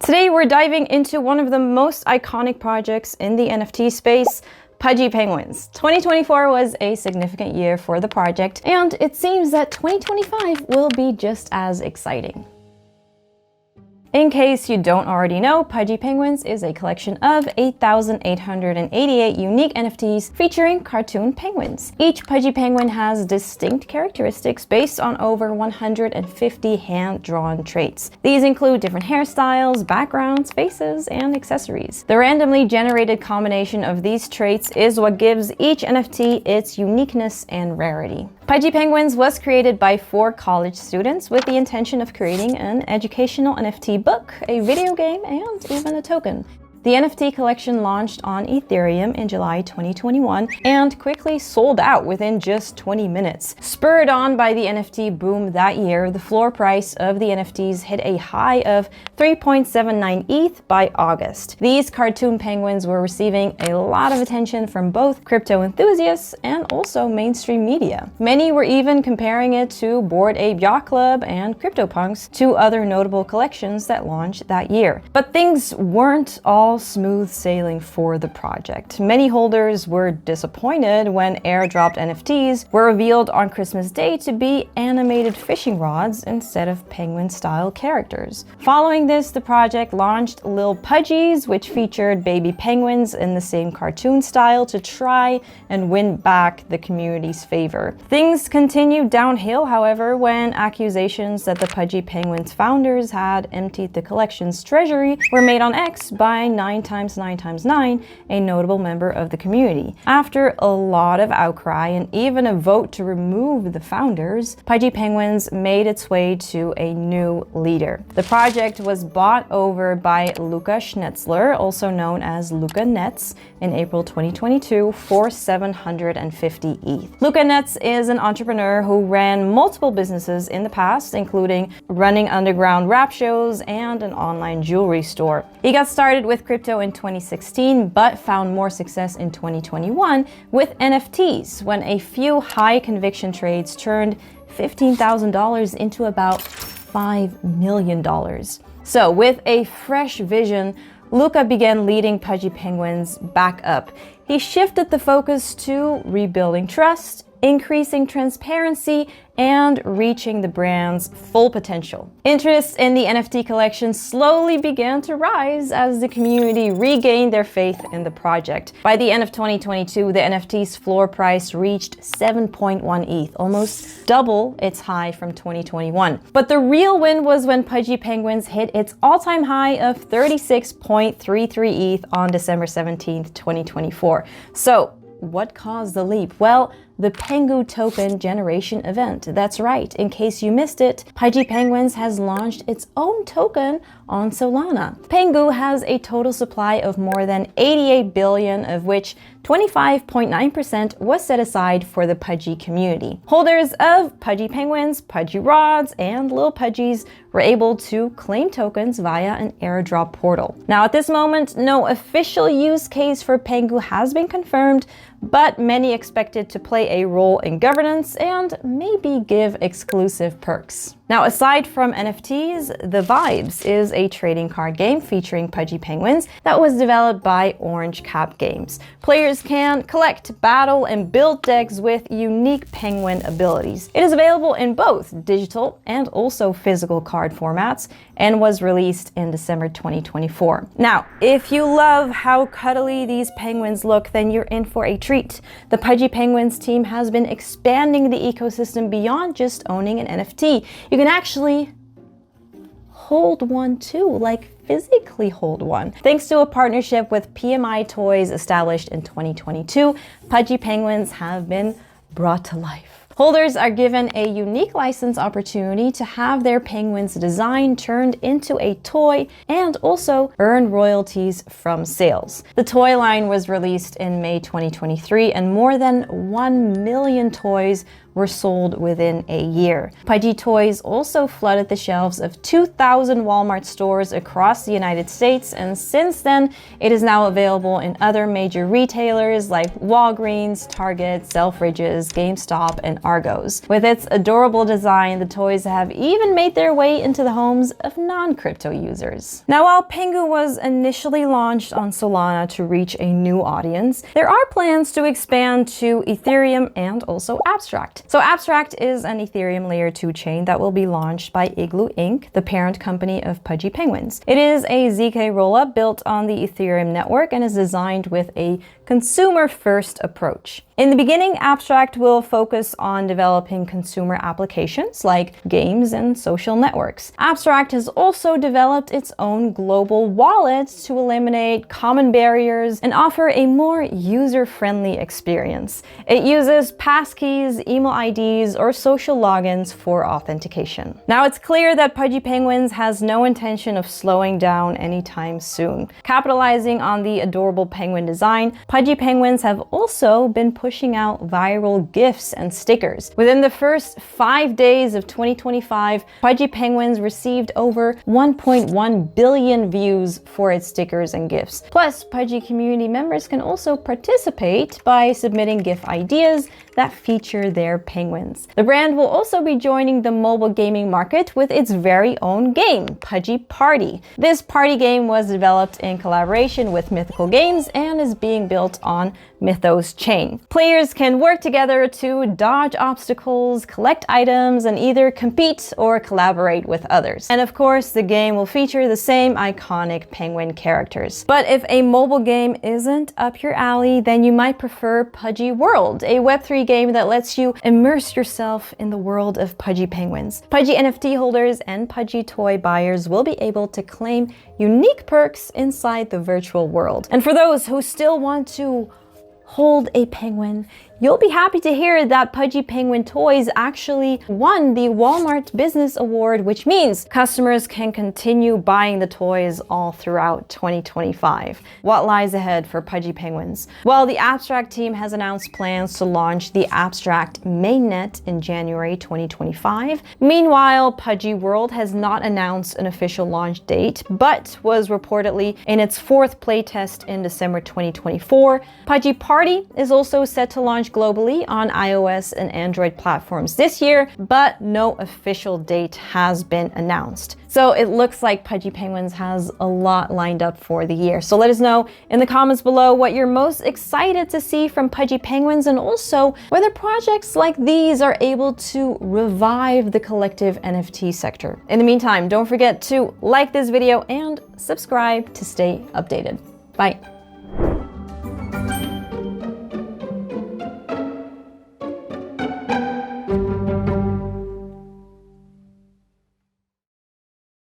Today we're diving into one of the most iconic projects in the NFT space, Pudgy Penguins. 2024 was a significant year for the project, and it seems that 2025 will be just as exciting. In case you don't already know, Pudgy Penguins is a collection of 8,888 unique NFTs featuring cartoon penguins. Each Pudgy Penguin has distinct characteristics based on over 150 hand-drawn traits. These include different hairstyles, backgrounds, faces, and accessories. The randomly generated combination of these traits is what gives each NFT its uniqueness and rarity. Pudgy Penguins was created by 4 college students with the intention of creating an educational NFT book, a video game, and even a token. The NFT collection launched on Ethereum in July 2021 and quickly sold out within just 20 minutes. Spurred on by the NFT boom that year, the floor price of the NFTs hit a high of 3.79 ETH by August. These cartoon penguins were receiving a lot of attention from both crypto enthusiasts and also mainstream media. Many were even comparing it to Bored Ape Yacht Club and CryptoPunks, 2 other notable collections that launched that year. But things weren't all smooth sailing for the project. Many holders were disappointed when airdropped NFTs were revealed on Christmas Day to be animated fishing rods instead of penguin-style characters. Following this, the project launched Lil Pudgies, which featured baby penguins in the same cartoon style to try and win back the community's favor. Things continued downhill, however, when accusations that the Pudgy Penguins founders had emptied the collection's treasury were made on X by 9x9x9, a notable member of the community. After a lot of outcry and even a vote to remove the founders, Pudgy Penguins made its way to a new leader. The project was bought over by Luca Schnetzler, also known as Luca Netz, in April 2022 for 750 ETH. Luca Netz is an entrepreneur who ran multiple businesses in the past, including running underground rap shows and an online jewelry store. He got started with crypto in 2016, but found more success in 2021 with NFTs when a few high conviction trades turned $15,000 into about $5 million. So with a fresh vision, Luca began leading Pudgy Penguins back up. He shifted the focus to rebuilding trust, increasing transparency, and reaching the brand's full potential. Interest in the NFT collection slowly began to rise as the community regained their faith in the project. By the end of 2022, the NFT's floor price reached 7.1 ETH, almost double its high from 2021. But the real win was when Pudgy Penguins hit its all-time high of 36.33 ETH on December 17th, 2024. So, what caused the leap? Well, the Pengu token generation event. That's right, in case you missed it, Pudgy Penguins has launched its own token on Solana. Pengu has a total supply of more than 88 billion, of which 25.9% was set aside for the Pudgy community. Holders of Pudgy Penguins, Pudgy Rods, and Lil Pudgies were able to claim tokens via an airdrop portal. Now, at this moment, no official use case for Pengu has been confirmed, but many expect it to play a role in governance and maybe give exclusive perks. Now, aside from NFTs, The Vibes is a trading card game featuring Pudgy Penguins that was developed by Orange Cap Games. Players can collect, battle, and build decks with unique penguin abilities. It is available in both digital and also physical card formats and was released in December 2024. Now, if you love how cuddly these penguins look, then you're in for a treat. The Pudgy Penguins team has been expanding the ecosystem beyond just owning an NFT. You can actually hold one too, like physically hold one. Thanks to a partnership with PMI Toys established in 2022, Pudgy Penguins have been brought to life. Holders are given a unique license opportunity to have their penguin's design turned into a toy and also earn royalties from sales. The toy line was released in May 2023 and more than 1 million toys were sold within a year. Pudgy toys also flooded the shelves of 2,000 Walmart stores across the United States, and since then, it is now available in other major retailers like Walgreens, Target, Selfridges, GameStop, and Argos. With its adorable design, the toys have even made their way into the homes of non-crypto users. Now, while Pengu was initially launched on Solana to reach a new audience, there are plans to expand to Ethereum and also Abstract. So Abstract is an Ethereum layer 2 chain that will be launched by Igloo Inc., the parent company of Pudgy Penguins. It is a ZK rollup built on the Ethereum network and is designed with a consumer-first approach. In the beginning, Abstract will focus on developing consumer applications like games and social networks. Abstract has also developed its own global wallet to eliminate common barriers and offer a more user-friendly experience. It uses passkeys, email IDs, or social logins for authentication. Now, it's clear that Pudgy Penguins has no intention of slowing down anytime soon. Capitalizing on the adorable penguin design, Pudgy Penguins have also been pushing out viral GIFs and stickers. Within the first 5 days of 2025, Pudgy Penguins received over 1.1 billion views for its stickers and GIFs. Plus, Pudgy community members can also participate by submitting GIF ideas that feature their penguins. The brand will also be joining the mobile gaming market with its very own game, Pudgy Party. This party game was developed in collaboration with Mythical Games and is being built on Mythos chain. Players can work together to dodge obstacles, collect items, and either compete or collaborate with others. And of course, the game will feature the same iconic penguin characters. But if a mobile game isn't up your alley, then you might prefer Pudgy World, a Web3 game that lets you immerse yourself in the world of Pudgy Penguins. Pudgy NFT holders and Pudgy toy buyers will be able to claim unique perks inside the virtual world. And for those who still want to hold a penguin, you'll be happy to hear that Pudgy Penguin toys actually won the Walmart Business Award, which means customers can continue buying the toys all throughout 2025. What lies ahead for Pudgy Penguins? Well, the Abstract team has announced plans to launch the Abstract mainnet in January 2025. Meanwhile, Pudgy World has not announced an official launch date, but was reportedly in its 4th playtest in December 2024. Pudgy Party is also set to launch globally on iOS and Android platforms this year, but no official date has been announced. So it looks like Pudgy Penguins has a lot lined up for the year. So let us know in the comments below what you're most excited to see from Pudgy Penguins, and also whether projects like these are able to revive the collective NFT sector. In the meantime, don't forget to like this video and subscribe to stay updated. Bye.